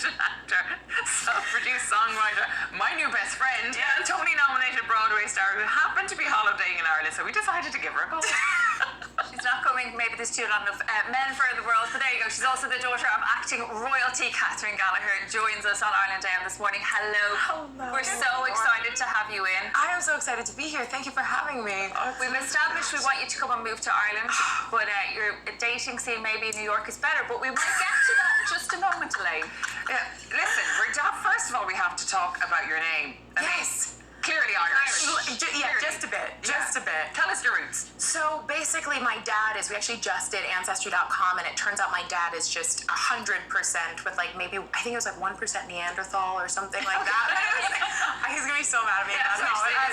television actor, self-produced songwriter, my new best friend, Tony-nominated Broadway star who happened to be holidaying in Ireland, so we decided to give her a call. She's not coming, maybe there's too not enough men for the world, but there you go. She's also the daughter of acting royalty. Kathryn Gallagher joins us on Ireland Day this morning. Hello. We're so excited to have you in. I am so excited to be here. Thank you for having me. We've established we want you to come and move to Ireland, but your dating scene maybe in New York is better, but we might get to that in just a moment, Elaine. Listen, first of all, we have to talk about your name. Yes. Clearly Irish. Yeah, just a bit. Just a bit. Tell us your roots. So basically, my dad is, we actually just did Ancestry.com, and it turns out my dad is just 100% with like maybe, I think it was like 1% Neanderthal or something like that. He's going to be so mad at me. Yeah, as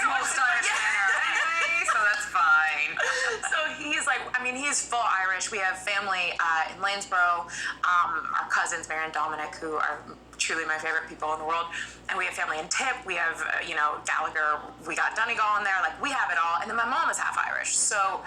most Irish men are anyway, so that's fine. So he's like, I mean, he's full Irish. We have family in Lanesborough, our cousins, Mary and Dominic, who are truly my favorite people in the world. And we have family in Tip, we have, Gallagher, we got Donegal in there, like we have it all. And then my mom is half Irish. So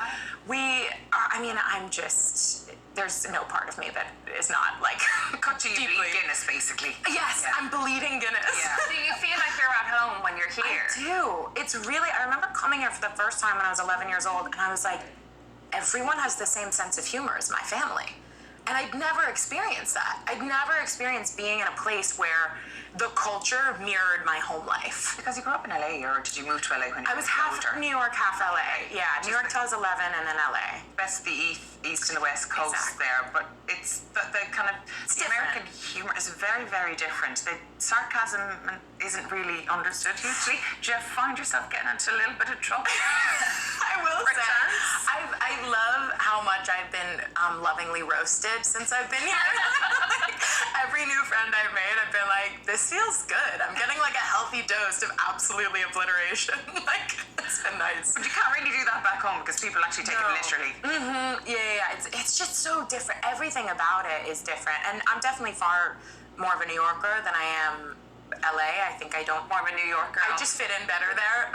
I'm just, there's no part of me that is not like Cut you bleed Guinness, basically. Yes, yeah. I'm bleeding Guinness. Yeah. So you feel like you're at home when you're here? I do. It's really, I remember coming here for the first time when I was 11 years old, and I was like, everyone has the same sense of humor as my family. And I'd never experienced that. I'd never experienced being in a place where the culture mirrored my home life. Because you grew up in LA, or did you move to LA when you were older? I was half New York, half LA. Yeah, New York till I was 11 and then LA. Best the east and the west coast there, but it's the kind of the American humor is very, very different. The sarcasm isn't really understood hugely. Do you find yourself getting into a little bit of trouble? I will say, I love how much I've been lovingly roasted since I've been here. Like, every new friend I've made, I've been like, this feels good. I'm getting like a healthy dose of absolutely obliteration. Like, it's been nice. But you can't really do that back home because people actually take it literally. Mm-hmm. Yeah. It's just so different. Everything about it is different. And I'm definitely far more of a New Yorker than I am LA. I think I don't. More of a New Yorker. I just fit in better there.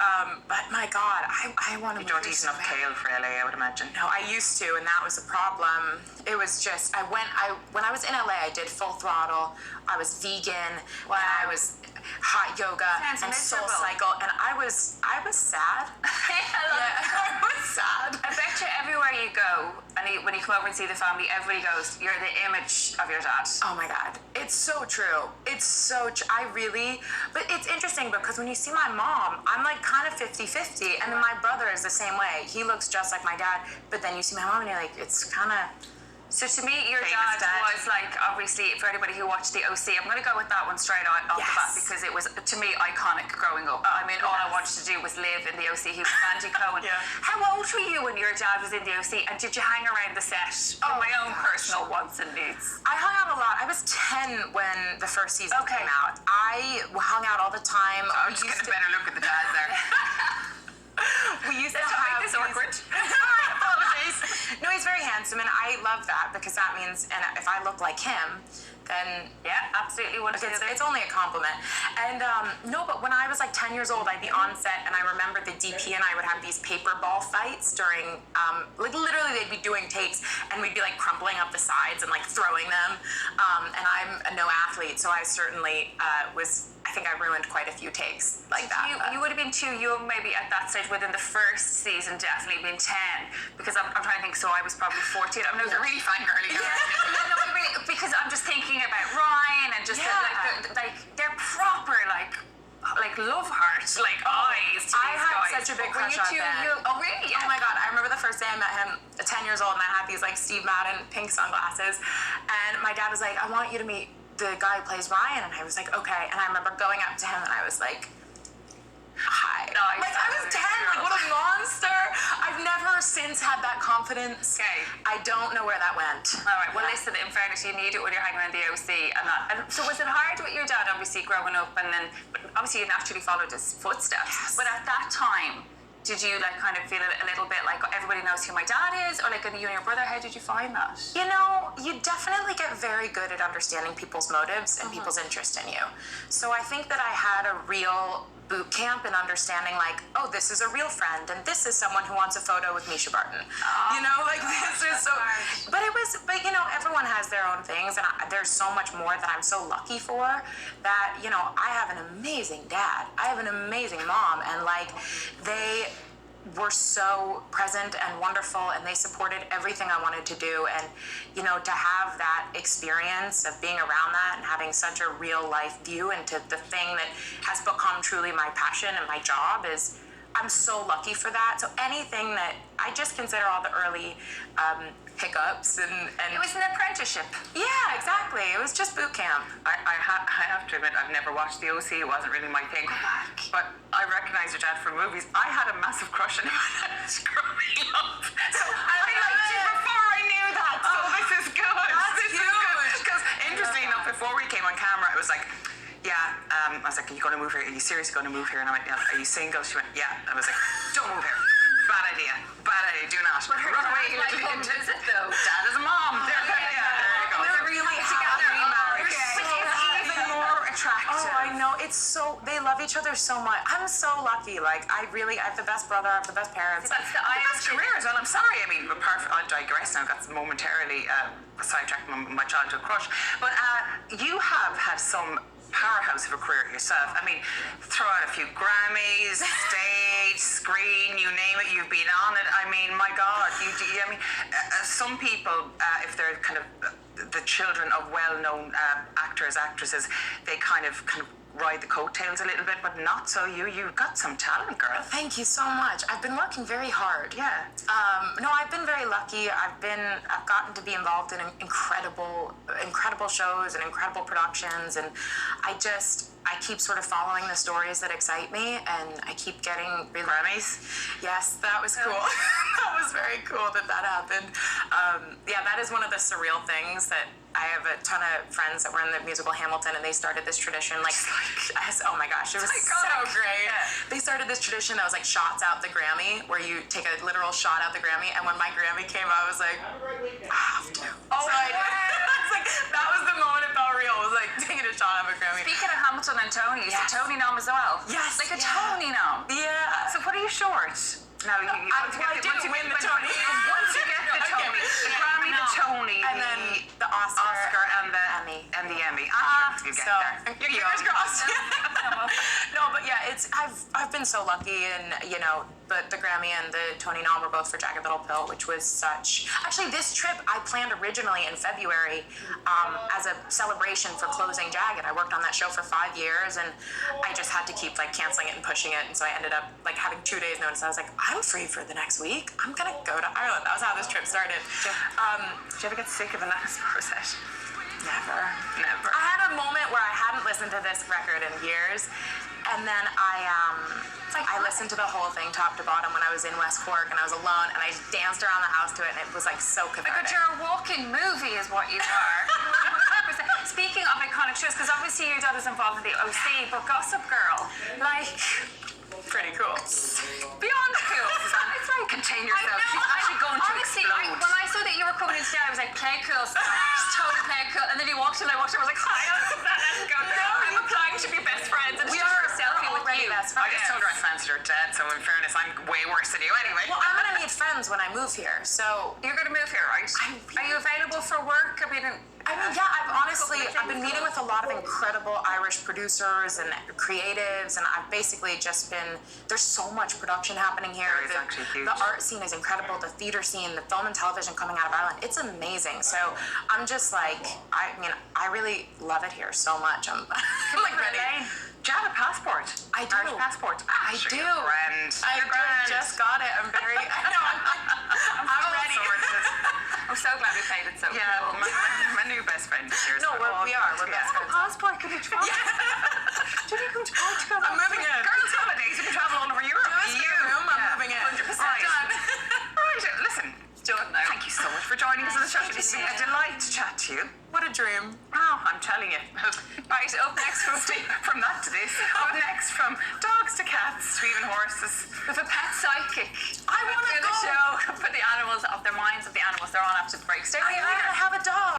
But my God, I want to. You don't eat enough kale for LA, I would imagine. No, I used to, and that was the problem. It was just when I was in LA, I did Full Throttle. I was vegan. Wow. And I was hot yoga and Soul Cycle, and I was sad. I was sad. I bet you everywhere you go, and when you come over and see the family, everybody goes, "You're the image of your dad." Oh my God, it's so true. It's so true. But it's interesting because when you see my mom, I'm like kind of 50-50, and then my brother is the same way. He looks just like my dad, but then you see my mom, and you're like, it's kind of. So to me, your dad was like, obviously, for anybody who watched the OC, I'm going to go with that one straight off the bat because it was, to me, iconic growing up. I mean, all I wanted to do was live in the OC. He was Andy Cohen. How old were you when your dad was in the OC? And did you hang around the set for my own personal wants and needs? I hung out a lot. I was 10 when the first season came out. I hung out all the time. I'm just getting a better look at the dad there. We used to make this awkward. Apologies. No, he's very handsome, and I love that because that means, and if I look like him, then absolutely. It's only a compliment. And no, but when I was like 10 years old, I'd be on set, and I remember the DP and I would have these paper ball fights during, like literally they'd be doing takes, and we'd be like crumpling up the sides and like throwing them. And I'm no athlete, so I certainly I think I ruined quite a few takes like that. You would have been too young maybe at that stage within the first season, definitely been 10, because I'm trying to think, so I was probably 14. I mean, You're really fangirly. Because I'm just thinking about Ryan and just they're proper like love hearts, like eyes to I these had guys. such a big Were crush you on too Ben. young? Oh really? Oh my God, I remember the first day I met him, 10 years old, and I had these like Steve Madden pink sunglasses, and my dad was like, I want you to meet the guy who plays Ryan, and I was like, okay. And I remember going up to him, and I was like, hi. Nice. Like I was 10, like what a monster. I've never since had that confidence. Okay. I don't know where that went. All right. Well, listen, in fairness, you need it when you're hanging around the OC and that. And so was it hard with your dad, obviously, growing up, and then obviously you naturally followed his footsteps. Yes. But at that time, did you like kind of feel a little bit like everybody knows who my dad is, or like you and your brother? How did you find that? You know, you definitely get very good at understanding people's motives and people's interest in you. So I think that I had a real boot camp and understanding like, oh, this is a real friend and this is someone who wants a photo with Misha Barton. You know, like this is so. But you know, everyone has their own things, and there's so much more that I'm so lucky for. That, you know, I have an amazing dad, I have an amazing mom, and like they were so present and wonderful, and they supported everything I wanted to do. And you know, to have that experience of being around that and having such a real life view into the thing that has become truly my passion and my job is, I'm so lucky for that. So anything that I just consider all the early hiccups and it was an apprenticeship. Yeah, exactly. It was just boot camp. I have to admit, I've never watched the OC. It wasn't really my thing. Go back. But I recognise your dad from movies. I had a massive crush on him growing up. So I liked you before I knew that. So this is good. This is good. Because interestingly enough, before we came on camera, it was like, yeah, I was like, are you going to move here? Are you seriously going to move here? And I went, yeah. Are you single? She went, yeah. I was like, don't move here. Bad idea. Bad idea. Do not. But her Run away. dad, like, home visit though. Dad is a mom. There you go. We're really happily married. Which is even more attractive. Oh, I know. It's so, they love each other so much. I'm so lucky. Like, I have the best brother, I have the best parents. That's the best career as well. I'm sorry. I mean, I'll digress now. That's momentarily sidetracked my childhood crush. But you have had some powerhouse of a career yourself. I mean, throw out a few Grammys, stage, screen, you name it, you've been on it. I mean, my God, I mean, some people, if they're kind of the children of well-known actors, actresses, they kind of ride the coattails a little bit, but not so you. You've got some talent, girl. Thank you so much. I've been working very hard. Yeah. No, I've been very lucky. I've gotten to be involved in incredible shows and incredible productions, and I keep sort of following the stories that excite me, and I keep getting really... Grammys? Yes, that was cool. That was very cool that happened. Yeah, that is one of the surreal things that I have a ton of friends that were in the musical Hamilton, and they started this tradition, oh my gosh, it was so great. Yeah. They started this tradition that was like shots out the Grammy, where you take a literal shot out the Grammy, and when my Grammy came, I was like, I have to. Oh, so I did. It's like, that was the moment it felt real. It was like taking a shot out of a Grammy. Speaking of Hamilton and Tony, Yes. so Tony nom as well. Yes. Like a Tony nom. Yeah. So what are you short? No, I did win the Tony. Once you get the Tony, the Grammy, the Tony, and then the Oscar and the Emmy. And the Emmy. You get So, there. Your fingers crossed. No, but yeah, I've been so lucky, and you know, the Grammy and the Tony nom were both for Jagged Little Pill, which was actually, this trip I planned originally in February as a celebration for closing Jagged. I worked on that show for 5 years, and I just had to keep like canceling it and pushing it, and so I ended up like having 2 days notice. I was like, I'm free for the next week. I'm gonna go to Ireland. That was how this trip started. Did you ever get sick of Alanis Morissette? Never. Never. I had a moment where I hadn't listened to this record in years, and then I listened to the whole thing top to bottom when I was in West Cork, and I was alone, and I just danced around the house to it, and it was like so cathartic. But you're a walking movie is what you are. Speaking of iconic shows, because obviously your dad was involved in the OC, but Gossip Girl, like... Pretty cool. Beyond cool, Suzanne. It's like... Contain yourself. I know, She's actually going to honestly, explode. when I saw that you were coming in today, I was like, play cool, just totally play cool. And then you walked in, I was like, hi, let's go. I'm applying to be best friends. And We just are for a selfie with already you. best I friends. just told her I fancied her dead, so in fairness, I'm way worse than you anyway. Well, I'm gonna need friends when I move here, so... You're going to move here, right? Are you available for work? I mean, yeah, I've been meeting with a lot of incredible Irish producers and creatives, and I've basically just been, there's so much production happening here. There is actually huge. The art scene is incredible, the theater scene, the film and television coming out of Ireland, it's amazing. So I'm just like, I really love it here so much. I'm like ready. Elaine. Do you have a passport? I do. Irish passport? I Sure, do. You're grand. You're grand. Just got it. I'm very, I'm ready. I'm so glad we played it so Yeah, cool. my new best friend is here. No, so we are. We're best friends. Passport, can we travel? Did you come to Portugal? I'm moving in. Girls' holidays, you can travel all over Europe. I'm moving in. 100%. Done. Right, listen. Done now. Thank you so much for joining us on the show. It's been a delight to chat to you. What a dream. Oh, I'm telling you. Right, up next From that to this. Up next, from dogs to cats to even horses. with a pet psychic. I want to do go. the show for the animals, of their minds of the animals. They're on after the break. Stay I here. want to have a dog.